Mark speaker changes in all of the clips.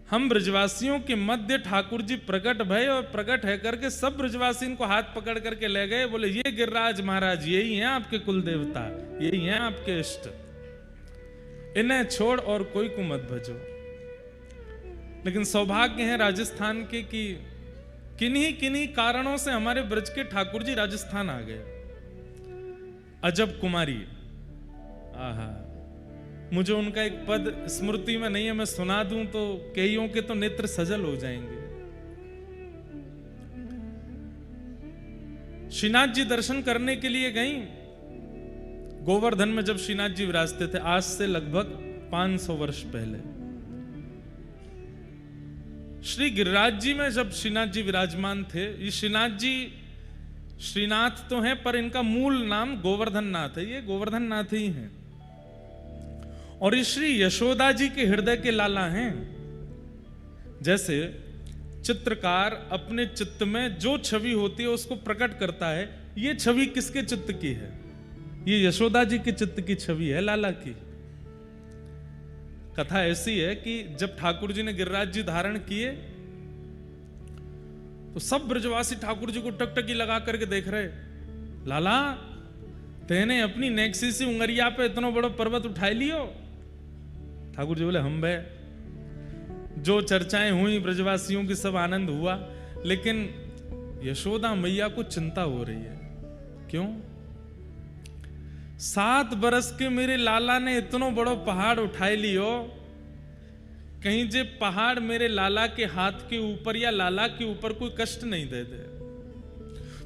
Speaker 1: हम ब्रजवासियों के मध्य ठाकुर जी प्रकट भय और प्रकट है करके सब ब्रजवासी इनको हाथ पकड़ करके ले गए। बोले ये गिरिराज महाराज यही हैं आपके कुल देवता, यही हैं आपके इष्ट, इन्हें छोड़ और कोई को मत भजो। लेकिन सौभाग्य है राजस्थान के कि किन्हीं कारणों से हमारे ब्रज के ठाकुर जी राजस्थान आ गए। अजब कुमारी, आहा, मुझे उनका एक पद स्मृति में नहीं है, मैं सुना दूं तो कईयों के तो नेत्र सजल हो जाएंगे। श्रीनाथ जी दर्शन करने के लिए गई गोवर्धन में, जब श्रीनाथ जी विराजते थे, आज से लगभग 500 वर्ष पहले। श्री गिरिराज जी में जब श्रीनाथ जी विराजमान थे, ये श्रीनाथ जी श्रीनाथ तो हैं पर इनका मूल नाम गोवर्धन नाथ है, ये गोवर्धन नाथ ही हैं। और ये श्री यशोदा जी के हृदय के लाला हैं। जैसे चित्रकार अपने चित्त में जो छवि होती है उसको प्रकट करता है, ये छवि किसके चित्त की है? ये यशोदा जी के चित्त की छवि है, लाला की। कथा ऐसी है कि जब ठाकुर जी ने गिरिराज जी धारण किए तो सब ब्रजवासी ठाकुर जी को टकटकी लगा करके देख रहे। लाला, तेने अपनी नेक्सी सी उंगरिया पे इतना बड़ा पर्वत उठाई लियो? ठाकुर जी बोले हम बे। जो चर्चाएं हुई ब्रजवासियों की सब आनंद हुआ, लेकिन यशोदा मैया को चिंता हो रही है। क्यों? 7 बरस के मेरे लाला ने इतना बड़ा पहाड़ उठाई लियो, कहीं जे पहाड़ मेरे लाला के हाथ के ऊपर या लाला के ऊपर कोई कष्ट नहीं दे दे।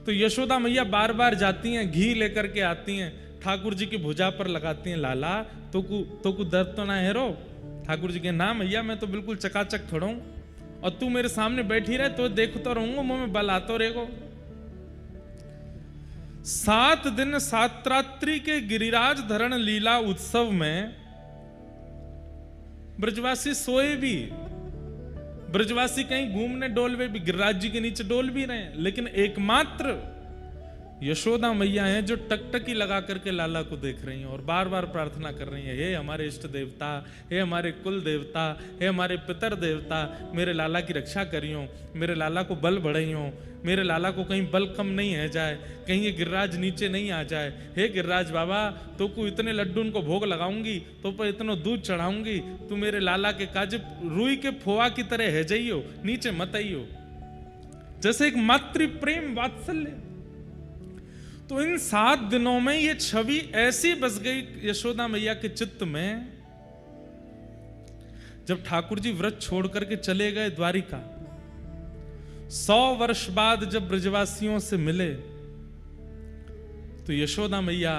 Speaker 1: तो यशोदा मैया बार बार जाती हैं, घी लेकर के आती हैं, ठाकुर जी की भुजा पर लगाती हैं। लाला तो को दर्द तो ना है रो? ठाकुर जी के ना मैया, मैं तो बिल्कुल चकाचक खड़ा हूं, और तू मेरे सामने बैठी रहे तो देखता रहूंगा, मुंह में बल आता रहेगा। 7 दिन 7 रात्रि के गिरिराज धरण लीला उत्सव में ब्रजवासी सोए भी, ब्रजवासी कहीं घूमने डोलवे भी, गिरिराज जी के नीचे डोल भी रहे हैं, लेकिन एकमात्र यशोदा मैया हैं जो टकटकी लगा करके लाला को देख रही हैं और बार बार प्रार्थना कर रही हैं, हे हमारे इष्ट देवता, हे हमारे कुल देवता, हे हमारे पितर देवता, मेरे लाला की रक्षा करियो, मेरे लाला को बल बढ़ाइयो, मेरे लाला को कहीं बल कम नहीं है जाए, कहीं ये गिरिराज नीचे नहीं आ जाए। हे गिरिराज बाबा, तो को इतने लड्डू उनको भोग लगाऊंगी, तो पर इतना दूध चढ़ाऊंगी, तू मेरे लाला के काज रुई के फोआ की तरह है जाइयो, नीचे मत आइयो। जैसे एक मातृ प्रेम वात्सल्य। तो इन 7 दिनों में ये छवि ऐसी बस गई यशोदा मैया के चित्त में, जब ठाकुर जी व्रत छोड़ करके चले गए द्वारिका, 100 वर्ष बाद जब ब्रजवासियों से मिले तो यशोदा मैया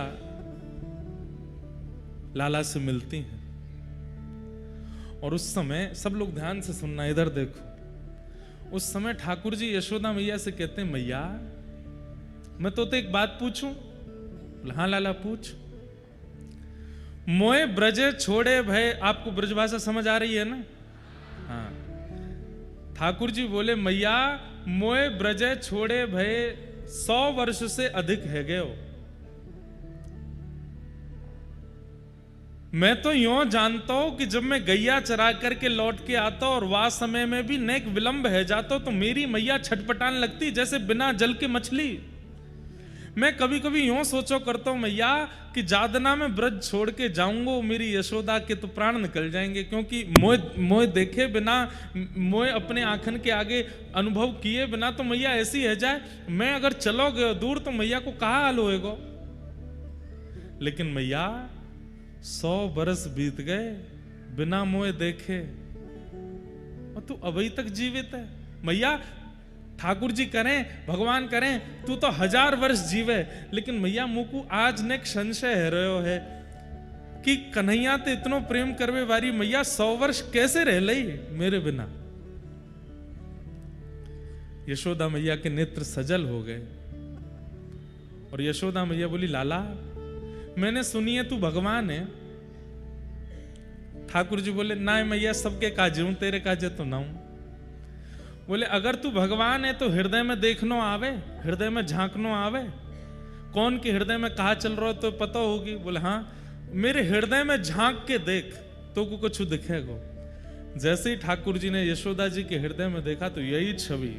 Speaker 1: लाला से मिलती हैं। और उस समय सब लोग ध्यान से सुनना, इधर देखो, उस समय ठाकुर जी यशोदा मैया से कहते हैं, मैया मैं तो एक बात पूछूं? हाँ लाला पूछ। मोए ब्रजे छोड़े भय, आपको ब्रजभाषा समझ आ रही है ना? हाँ। ठाकुर जी बोले, मैया मोए ब्रजे छोड़े भय 100 वर्ष से अधिक है गए हो। मैं तो यूं जानता हूं कि जब मैं गैया चरा करके लौट के आता और वह समय में भी नेक विलंब है जाता तो मेरी मैया छटपटाने लगती जैसे बिना जल के मछली। मैं कभी कभी यूं सोचो करता हूं मैया कि जादना में ब्रज छोड़ के जाऊंगा, मेरी यशोदा के तो प्राण निकल जाएंगे, क्योंकि मोए देखे बिना, मोए अपने आंखन के आगे अनुभव किए बिना तो मैया ऐसी है जाए, मैं अगर चलो गए दूर तो मैया को कहा हाल होएगा। लेकिन मैया 100 बरस बीत गए बिना मोए देखे और तू अभी तक जीवित है। मैया ठाकुर जी करें, भगवान करें, तू तो 1000 वर्ष जीवे, लेकिन मैया मुकु आज ने संशय है रहो है कि कन्हैया ते इतनो प्रेम करवे वारी मैया 100 वर्ष कैसे रह लई मेरे बिना। यशोदा मैया के नेत्र सजल हो गए और यशोदा मैया बोली, लाला मैंने सुनी है तू भगवान है। ठाकुर जी बोले, ना मैया सबके काजे हूं, तेरे काजे तो ना हूं। बोले, अगर तू भगवान है तो हृदय में देखनो आवे, हृदय में झांकनो आवे, कौन के हृदय में कहा चल रहा हो तो पता होगी। बोले हाँ, मेरे हृदय में झांक के देख तो को कुछ दिखेगा। जैसे ही ठाकुर जी ने यशोदा जी के हृदय में देखा तो यही छवि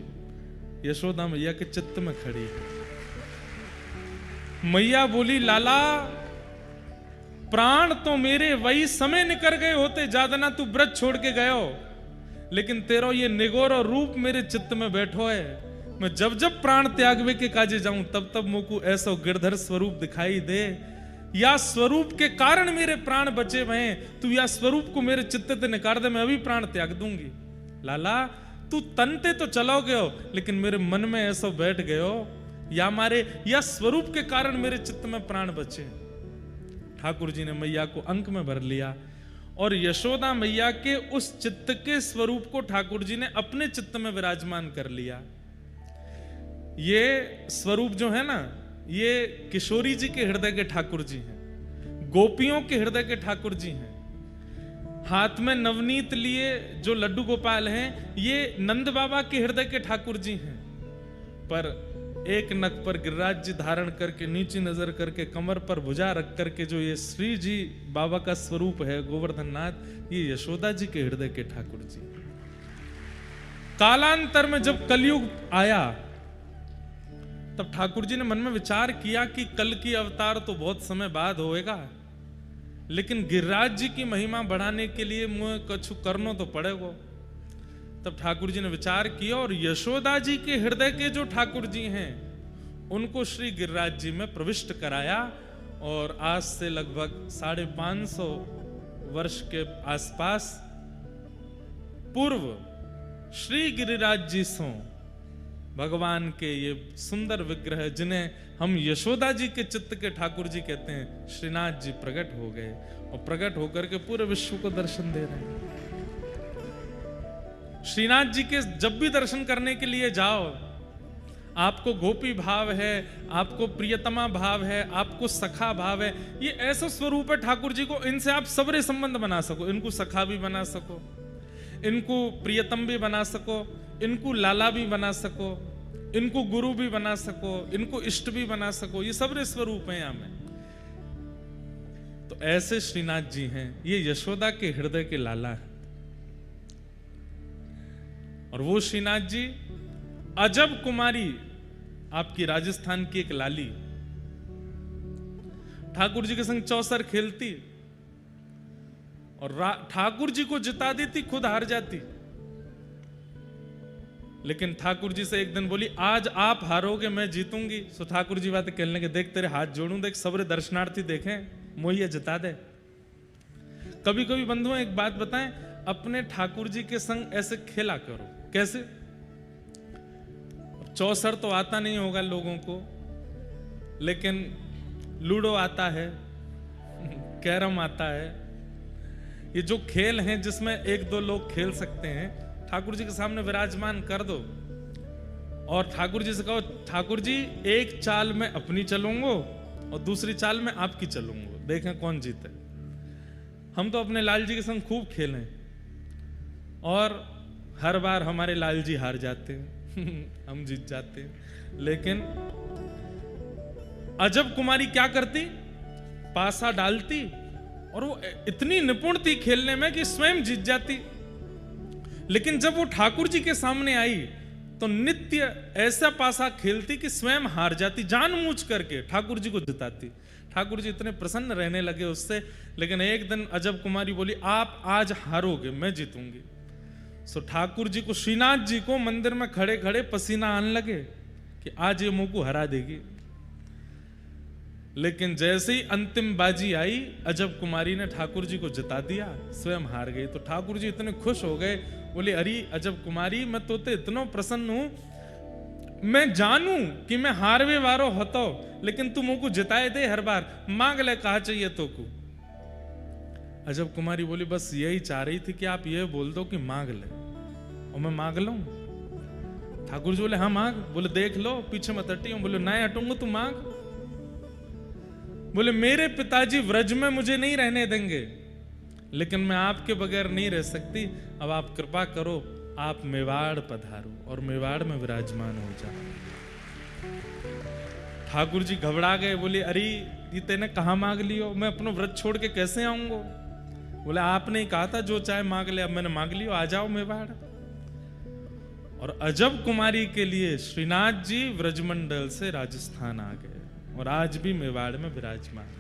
Speaker 1: यशोदा मैया के चित्त में खड़ी है। मैया बोली, लाला प्राण तो मेरे वही समय निकल गए होते, ज्यादा ना तू व्रत छोड़ के गयो, लेकिन तेरो ये निगोरो रूप मेरे चित्त में बैठो है। मैं जब जब प्राण त्यागवे के काजे जाऊं तब तब मुझको ऐसा गिरधर स्वरूप दिखाई दे, या स्वरूप के कारण मेरे प्राण बचे हुए, तू या स्वरूप को मेरे चित्त से निकाल दे, मैं अभी प्राण त्याग दूंगी। लाला तू तनते तो चलो गयो, लेकिन मेरे मन में ऐसा बैठ गयो, या मारे या स्वरूप के कारण मेरे चित्त में प्राण बचे। ठाकुर जी ने मैया को अंक में भर लिया और यशोदा मैया के उस चित्त के स्वरूप को ठाकुर जी ने अपने चित्त में विराजमान कर लिया। ये स्वरूप जो है ना, ये किशोरी जी के हृदय के ठाकुर जी हैं, गोपियों के हृदय के ठाकुर जी हैं। हाथ में नवनीत लिए जो लड्डू गोपाल हैं, ये नंद बाबा के हृदय के ठाकुर जी हैं। पर एक नक पर गिरिराज जी धारण करके, नीची नजर करके, कमर पर भुजा रख करके जो ये श्री जी बाबा का स्वरूप है गोवर्धन नाथ, ये यशोदा जी के हृदय के ठाकुर जी। कालांतर में जब कलयुग आया तब ठाकुर जी ने मन में विचार किया कि कल की अवतार तो बहुत समय बाद होएगा, लेकिन गिरिराज जी की महिमा बढ़ाने के लिए मुझे कुछ करना तो पड़ेगा। तब ठाकुर जी ने विचार किया और यशोदा जी के हृदय के जो ठाकुर जी हैं उनको श्री गिरिराज जी में प्रविष्ट कराया। और आज से लगभग 550 वर्ष के आसपास पूर्व श्री गिरिराज जी सो भगवान के ये सुंदर विग्रह, जिन्हें हम यशोदा जी के चित्त के ठाकुर जी कहते हैं, श्रीनाथ जी प्रकट हो गए और प्रकट होकर के पूरे विश्व को दर्शन दे रहे हैं। श्रीनाथ जी के जब भी दर्शन करने के लिए जाओ, आपको गोपी भाव है, आपको प्रियतमा भाव है, आपको सखा भाव है, ये ऐसा स्वरूप है ठाकुर जी को, इनसे आप सबरे संबंध बना सको, इनको सखा भी बना सको, इनको प्रियतम भी बना सको, इनको लाला भी बना सको, इनको गुरु भी बना सको, इनको इष्ट भी बना सको, ये सबरे स्वरूप हैं यहां में। तो ऐसे श्रीनाथ जी हैं, ये यशोदा के हृदय के लाला है। और वो श्रीनाथ जी अजब कुमारी, आपकी राजस्थान की एक लाली, ठाकुर जी के संग चौसर खेलती और ठाकुर जी को जिता देती, खुद हार जाती। लेकिन ठाकुर जी से एक दिन बोली, आज आप हारोगे मैं जीतूंगी। सो ठाकुर जी बात कहने के, देख तेरे हाथ जोड़ूं, देख सबरे दर्शनार्थी देखें, मोहिया जिता दे। कभी कभी बंधुओं एक बात बताएं, अपने ठाकुर जी के संग ऐसे खेला करो। कैसे? चौसर तो आता नहीं होगा लोगों को, लेकिन लूडो आता है, कैरम आता है, ये जो खेल हैं जिसमें एक दो लोग खेल सकते हैं, ठाकुर जी के सामने विराजमान कर दो और ठाकुर जी से कहो, ठाकुर जी एक चाल में अपनी चलूंगा और दूसरी चाल में आपकी चलूंगा, देखें कौन जीते। हम तो अपने लाल जी के संग खूब खेलें और हर बार हमारे लाल जी हार जाते हैं हम जीत जाते हैं। लेकिन अजब कुमारी क्या करती, पासा डालती और वो इतनी निपुण थी खेलने में कि स्वयं जीत जाती। लेकिन जब वो ठाकुर जी के सामने आई तो नित्य ऐसा पासा खेलती कि स्वयं हार जाती, जानबूझ करके ठाकुर जी को जिताती। ठाकुर जी इतने प्रसन्न रहने लगे उससे। लेकिन एक दिन अजब कुमारी बोली, आप आज हारोगे मैं जीतूंगी। सो ठाकुर जी को, श्रीनाथ जी को मंदिर में खड़े खड़े पसीना आने लगे कि आज ये मुंह को हरा देगी। लेकिन जैसे ही अंतिम बाजी आई, अजब कुमारी ने ठाकुर जी को जिता दिया, स्वयं हार गई। तो ठाकुर जी इतने खुश हो गए, बोले, अरे अजब कुमारी, मैं तो इतना प्रसन्न हूं, मैं जानू कि मैं हारवे वारो होतो, लेकिन तू मुझको जिताए दे हर बार, मांग ले कहा चाहिए तो को। अजब कुमारी बोली, बस यही चाह रही थी कि आप ये बोल दो कि मांग ले और मैं मांग लूं। ठाकुर जी बोले, हाँ मांग। बोले, देख लो पीछे मत हटी हूं। बोले, नहीं हटूंगा, तू मांग। बोले, मेरे पिताजी व्रज में मुझे नहीं रहने देंगे, लेकिन मैं आपके बगैर नहीं रह सकती। अब आप कृपा करो, आप मेवाड़ पधारो और मेवाड़ में विराजमान हो जाओ। ठाकुर जी घबरा गए, बोले, अरे ये तेने कहां मांग लियो, मैं अपना व्रत छोड़ के कैसे आऊंगा। बोले आपने ही कहा था जो चाहे मांग ले, अब मैंने मांग लियो, आ जाओ मेवाड़। और अजब कुमारी के लिए श्रीनाथ जी व्रजमंडल से राजस्थान आ गए और आज भी मेवाड़ में विराजमान।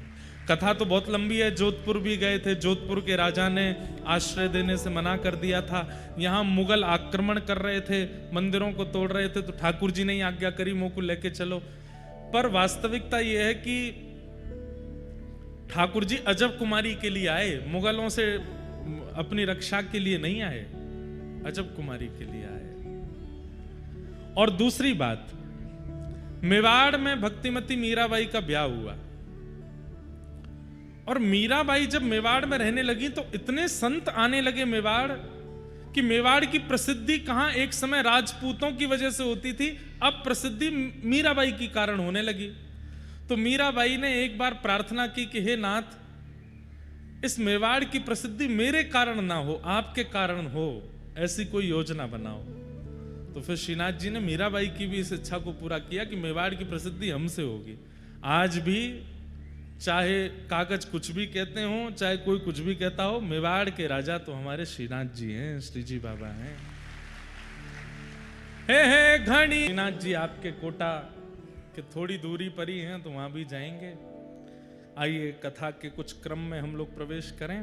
Speaker 1: कथा तो बहुत लंबी है। जोधपुर भी गए थे, जोधपुर के राजा ने आश्रय देने से मना कर दिया था। यहाँ मुगल आक्रमण कर रहे थे, मंदिरों को तोड़ रहे थे, तो ठाकुर जी ने ही आज्ञा करी मुंह को लेके चलो। पर वास्तविकता यह है कि ठाकुर जी अजब कुमारी के लिए आए, मुगलों से अपनी रक्षा के लिए नहीं आए, अजब कुमारी के लिए आए। और दूसरी बात, मेवाड़ में भक्तिमती मीराबाई का ब्याह हुआ और मीराबाई जब मेवाड़ में रहने लगी तो इतने संत आने लगे मेवाड़ कि मेवाड़ की प्रसिद्धि कहां एक समय राजपूतों की वजह से होती थी, अब प्रसिद्धि मीराबाई के कारण होने लगी। तो मीराबाई ने एक बार प्रार्थना की कि हे नाथ, इस मेवाड़ की प्रसिद्धि मेरे कारण ना हो, आपके कारण हो, ऐसी कोई योजना बनाओ। तो फिर श्रीनाथ जी ने मीराबाई की भी इस इच्छा को पूरा किया कि मेवाड़ की प्रसिद्धि हमसे होगी। आज भी चाहे कागज कुछ भी कहते हो, चाहे कोई कुछ भी कहता हो, मेवाड़ के राजा तो हमारे श्रीनाथ जी हैं, श्री जी बाबा हैं। हे घड़ी श्रीनाथ जी आपके कोटा के थोड़ी दूरी पर ही हैं, तो वहां भी जाएंगे। आइए कथा के कुछ क्रम में हम लोग प्रवेश करें।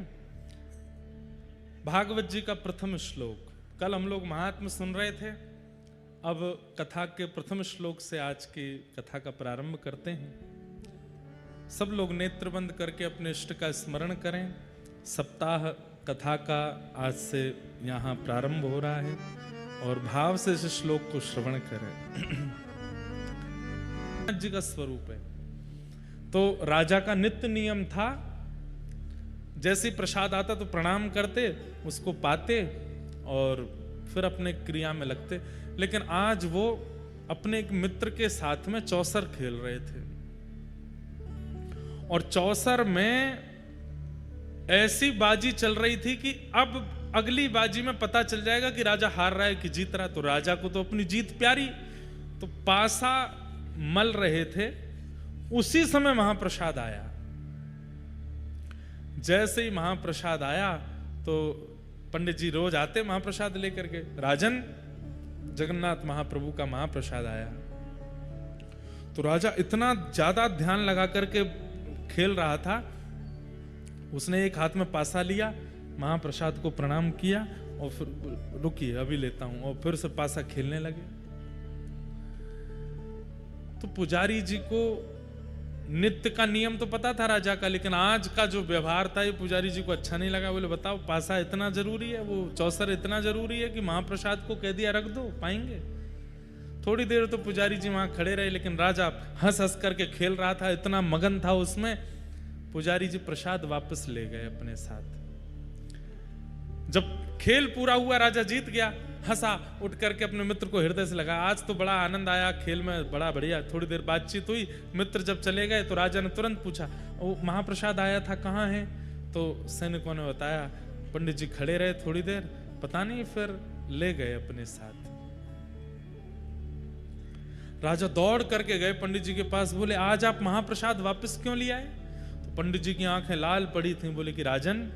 Speaker 1: भागवत जी का प्रथम श्लोक, कल हम लोग महात्म्य सुन रहे थे, अब कथा के प्रथम श्लोक से आज की कथा का प्रारंभ करते हैं। सब लोग नेत्र बंद करके अपने इष्ट का स्मरण करें। सप्ताह कथा का आज से यहाँ प्रारंभ हो रहा है और भाव से इस श्लोक को श्रवण करें। जी का स्वरूप है। तो राजा का नित्य नियम था, जैसे प्रसाद आता तो प्रणाम करते, उसको पाते और फिर अपने क्रिया में लगते। लेकिन आज वो अपने एक मित्र के साथ में चौसर खेल रहे थे और चौसर में ऐसी बाजी चल रही थी कि अब अगली बाजी में पता चल जाएगा कि राजा हार रहा है कि जीत रहा है। तो राजा को तो अपनी जीत प्यारी, तो पासा मल रहे थे। उसी समय महाप्रसाद आया। जैसे ही महाप्रसाद आया तो पंडित जी रोज आते महाप्रसाद लेकर के, राजन जगन्नाथ महाप्रभु का महाप्रसाद आया। तो राजा इतना ज्यादा ध्यान लगा करके खेल रहा था, उसने एक हाथ में पासा लिया, महाप्रसाद को प्रणाम किया और फिर रुकिए अभी लेता हूं, और फिर से पासा खेलने लगे। तो पुजारी जी को नित्य का नियम तो पता था राजा का, लेकिन आज का जो व्यवहार था ये पुजारी जी को अच्छा नहीं लगा। बोले बताओ पासा इतना जरूरी है, वो चौसर इतना जरूरी है कि महाप्रसाद को कह दिया रख दो, पाएंगे। थोड़ी देर तो पुजारी जी वहां खड़े रहे, लेकिन राजा हंस हंस करके खेल रहा था, इतना मगन था उसमें। पुजारी जी प्रसाद वापस ले गए अपने साथ। जब खेल पूरा हुआ, राजा जीत गया, हंसा, उठ करके अपने मित्र को हृदय से लगा, आज तो बड़ा आनंद आया, खेल में बड़ा बढ़िया। थोड़ी देर बातचीत हुई, मित्र जब चले गए तो राजा ने तुरंत पूछा, वो महाप्रसाद आया था कहाँ है? तो सैनिकों ने बताया, पंडित जी खड़े रहे थोड़ी देर, पता नहीं, फिर ले गए अपने साथ। राजा दौड़ करके गए पंडित जी के पास, बोले आज आप महाप्रसाद वापस क्यों ले आए? तो पंडित जी की आंखें लाल पड़ी थी, बोले कि राजन,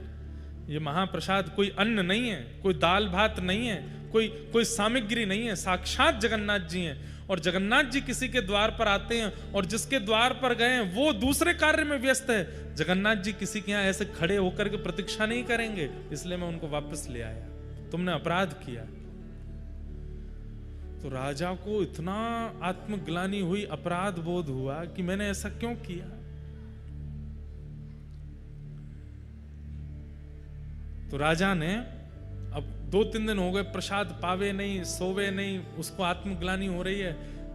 Speaker 1: ये महाप्रसाद कोई अन्न नहीं है, कोई दाल भात नहीं है, कोई सामग्री नहीं है, साक्षात जगन्नाथ जी हैं। और जगन्नाथ जी किसी के द्वार पर आते हैं और जिसके द्वार पर गए हैं वो दूसरे कार्य में व्यस्त है। जगन्नाथ जी किसी के यहाँ ऐसे खड़े होकर के प्रतीक्षा नहीं करेंगे, इसलिए मैं उनको वापस ले आया, तुमने अपराध किया। तो राजा को इतना आत्मग्लानि हुई, अपराध बोध हुआ कि मैंने ऐसा क्यों किया। तो राजा ने, अब 2-3 दिन हो गए, प्रसाद पावे नहीं, सोवे नहीं, उसको आत्मग्लानि हो रही है।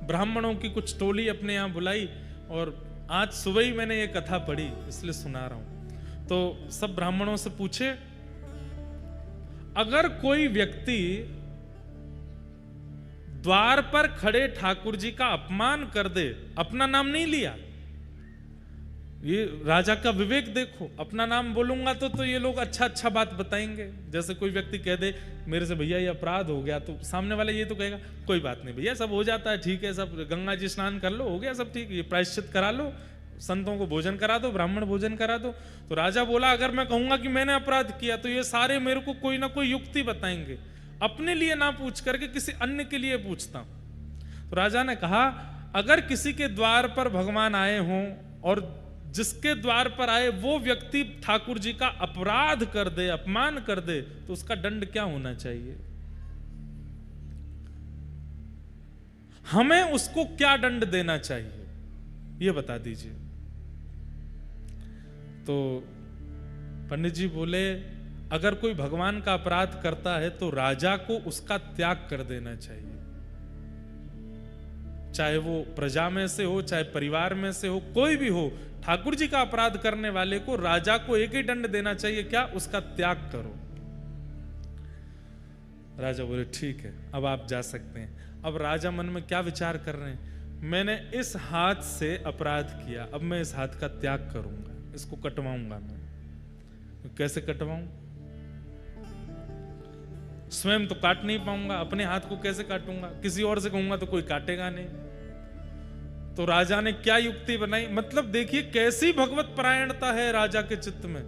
Speaker 1: ब्राह्मणों की कुछ टोली अपने यहां बुलाई और आज सुबह ही मैंने ये कथा पढ़ी, इसलिए सुना रहा हूं। तो सब ब्राह्मणों से पूछे, अगर कोई व्यक्ति द्वार पर खड़े ठाकुर जी का अपमान कर दे, अपना नाम नहीं लिया, ये राजा का विवेक देखो, अपना नाम बोलूंगा तो ये लोग अच्छा बात बताएंगे। जैसे कोई व्यक्ति कह दे मेरे से भैया ये अपराध हो गया, तो सामने वाला ये तो कहेगा कोई बात नहीं भैया, सब हो जाता है, ठीक है, सब गंगा जी स्नान कर लो, हो गया सब ठीक, ये प्रायश्चित करा लो, संतों को भोजन करा दो, ब्राह्मण भोजन करा दो। तो राजा बोला अगर मैं कहूंगा कि मैंने अपराध किया तो ये सारे मेरे को कोई ना कोई युक्ति बताएंगे, अपने लिए ना पूछ करके किसी अन्य के लिए पूछता हूं। तो राजा ने कहा अगर किसी के द्वार पर भगवान आए हों और जिसके द्वार पर आए वो व्यक्ति ठाकुर जी का अपराध कर दे, अपमान कर दे, तो उसका दंड क्या होना चाहिए? हमें उसको क्या दंड देना चाहिए, ये बता दीजिए। तो पंडित जी बोले अगर कोई भगवान का अपराध करता है तो राजा को उसका त्याग कर देना चाहिए, चाहे वो प्रजा में से हो, चाहे परिवार में से हो, कोई भी हो। ठाकुर जी का अपराध करने वाले को राजा को एक ही दंड देना चाहिए, क्या? उसका त्याग करो। राजा बोले ठीक है, अब आप जा सकते हैं। अब राजा मन में क्या विचार कर रहे हैं, मैंने इस हाथ से अपराध किया, अब मैं इस हाथ का त्याग करूंगा, इसको कटवाऊंगा। मैं कैसे कटवाऊं? स्वयं तो काट नहीं पाऊंगा, अपने हाथ को कैसे काटूंगा? किसी और से कहूंगा तो कोई काटेगा नहीं। तो राजा ने क्या युक्ति बनाई, मतलब देखिए कैसी भगवत परायणता है राजा के चित्त में।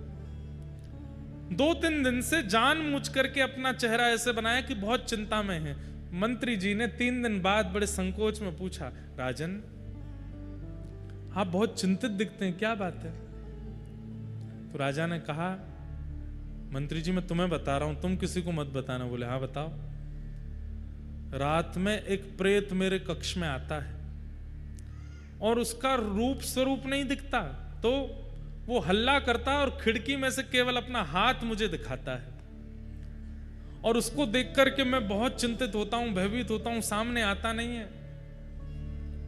Speaker 1: 2-3 दिन से जानबूझ करके अपना चेहरा ऐसे बनाया कि बहुत चिंता में है। मंत्री जी ने 3 दिन बाद बड़े संकोच में पूछा, राजन आप बहुत चिंतित दिखते हैं, क्या बात है? तो राजा ने कहा मंत्री जी मैं तुम्हें बता रहा हूं, तुम किसी को मत बताना। बोले हाँ बताओ। रात में एक प्रेत मेरे कक्ष में आता है और उसका रूप स्वरूप नहीं दिखता, तो वो हल्ला करता है और खिड़की में से केवल अपना हाथ मुझे दिखाता है और उसको देख करके मैं बहुत चिंतित होता हूं, भयभीत होता हूं, सामने आता नहीं है।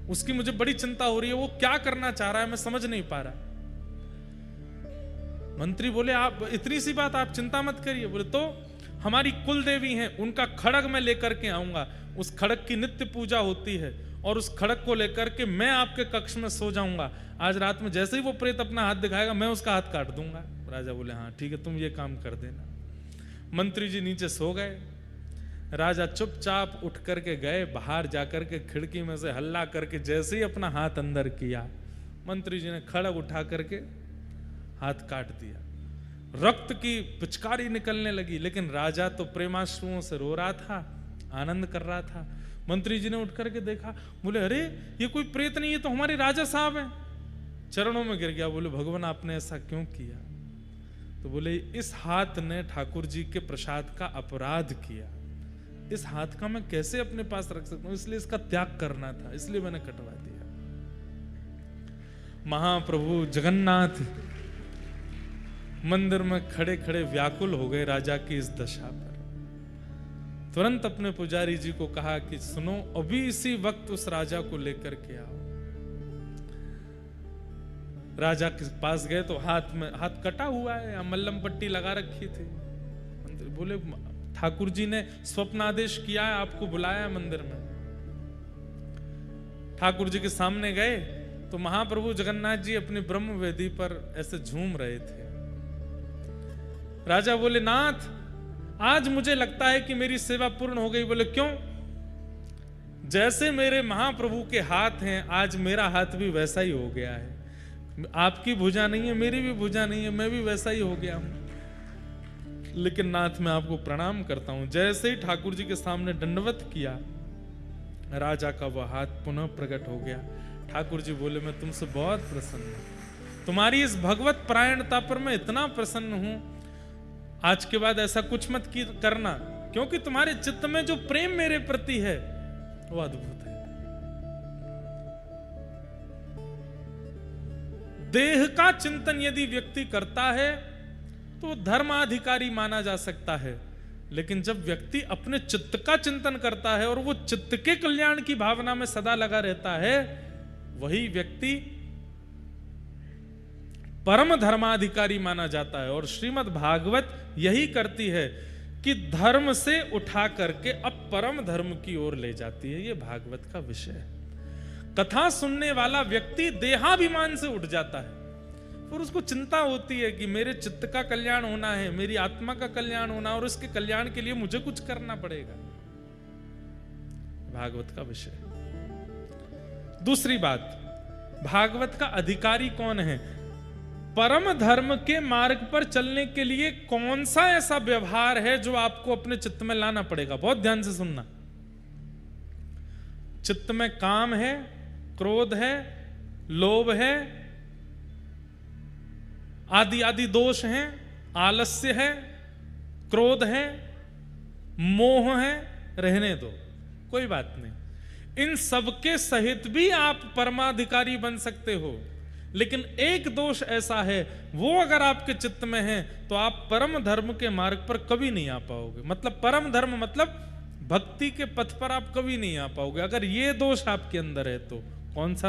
Speaker 1: उसकी मुझे बड़ी चिंता हो रही है, वो क्या करना चाह रहा है मैं समझ नहीं पा रहा। मंत्री बोले आप इतनी सी बात, आप चिंता मत करिए। बोले तो हमारी कुल देवी हैं, उनका खड़ग मैं लेकर के आऊंगा, उस खड़ग की नित्य पूजा होती है और उस खड़ग को लेकर के मैं आपके कक्ष में सो जाऊंगा। आज रात में जैसे ही वो प्रेत अपना हाथ दिखाएगा मैं उसका हाथ काट दूंगा। राजा बोले हाँ ठीक है, तुम ये काम कर देना। मंत्री जी नीचे सो गए। राजा चुपचाप उठ करके गए, बाहर जाकर के खिड़की में से हल्ला करके जैसे ही अपना हाथ अंदर किया, मंत्री जी ने खड़ग उठा करके हाथ काट दिया। रक्त की पिचकारी निकलने लगी, लेकिन राजा तो प्रेमाश्रुओं से रो रहा था, आनंद कर रहा था। मंत्री जी ने उठ करके देखा, बोले अरे ये कोई प्रेत नहीं है, तो हमारे राजा साहब हैं। चरणों में गिर गया, बोले भगवान आपने ऐसा क्यों किया? तो बोले इस हाथ ने ठाकुर जी के प्रसाद का अपराध किया, इस हाथ का मैं कैसे अपने पास रख सकता हूं, इसलिए इसका त्याग करना था, इसलिए मैंने कटवा दिया। महाप्रभु जगन्नाथ मंदिर में खड़े खड़े व्याकुल हो गए राजा की इस दशा पर। तुरंत अपने पुजारी जी को कहा कि सुनो, अभी इसी वक्त उस राजा को लेकर के आओ। राजा के पास गए तो हाथ कटा हुआ है, मल्लम पट्टी लगा रखी थी। बोले ठाकुर जी ने स्वप्नादेश किया है, आपको बुलाया है मंदिर में। ठाकुर जी के सामने गए तो महाप्रभु जगन्नाथ जी अपनी ब्रह्म वेदी पर ऐसे झूम रहे थे। राजा बोले नाथ आज मुझे लगता है कि मेरी सेवा पूर्ण हो गई। बोले क्यों? जैसे मेरे महाप्रभु के हाथ हैं, आज मेरा हाथ भी वैसा ही हो गया है। आपकी भुजा नहीं है, मेरी भी भुजा नहीं है, मैं भी वैसा ही हो गया हूं। लेकिन नाथ मैं आपको प्रणाम करता हूं। जैसे ही ठाकुर जी के सामने दंडवत किया, राजा का वह हाथ पुनः प्रकट हो गया। ठाकुर जी बोले मैं तुमसे बहुत प्रसन्न हूं, तुम्हारी इस भगवत परायणता पर मैं इतना प्रसन्न हूं, आज के बाद ऐसा कुछ मत करना, क्योंकि तुम्हारे चित्त में जो प्रेम मेरे प्रति है वो अद्भुत है। देह का चिंतन यदि व्यक्ति करता है तो धर्माधिकारी माना जा सकता है, लेकिन जब व्यक्ति अपने चित्त का चिंतन करता है और वो चित्त के कल्याण की भावना में सदा लगा रहता है, वही व्यक्ति परम धर्माधिकारी माना जाता है। और श्रीमद् भागवत यही करती है कि धर्म से उठा करके अब परम धर्म की ओर ले जाती है। यह भागवत का विषय है। कथा सुनने वाला व्यक्ति देहाभिमान से उठ जाता है और उसको चिंता होती है कि मेरे चित्त का कल्याण होना है, मेरी आत्मा का कल्याण होना, और उसके कल्याण के लिए मुझे कुछ करना पड़ेगा। भागवत का विषय। दूसरी बात, भागवत का अधिकारी कौन है? परम धर्म के मार्ग पर चलने के लिए कौन सा ऐसा व्यवहार है जो आपको अपने चित्त में लाना पड़ेगा? बहुत ध्यान से सुनना। चित्त में काम है, क्रोध है, लोभ है, आदि आदि दोष हैं, आलस्य है, क्रोध है, मोह है, रहने दो, कोई बात नहीं। इन सबके सहित भी आप परमाधिकारी बन सकते हो, लेकिन एक दोष ऐसा है, वो अगर आपके चित्त में है तो आप परम धर्म के मार्ग पर कभी नहीं आ पाओगे। मतलब परम धर्म मतलब भक्ति के पथ पर आप कभी नहीं आ पाओगे। अगर ये दोष आपके अंदर है तो कौन सा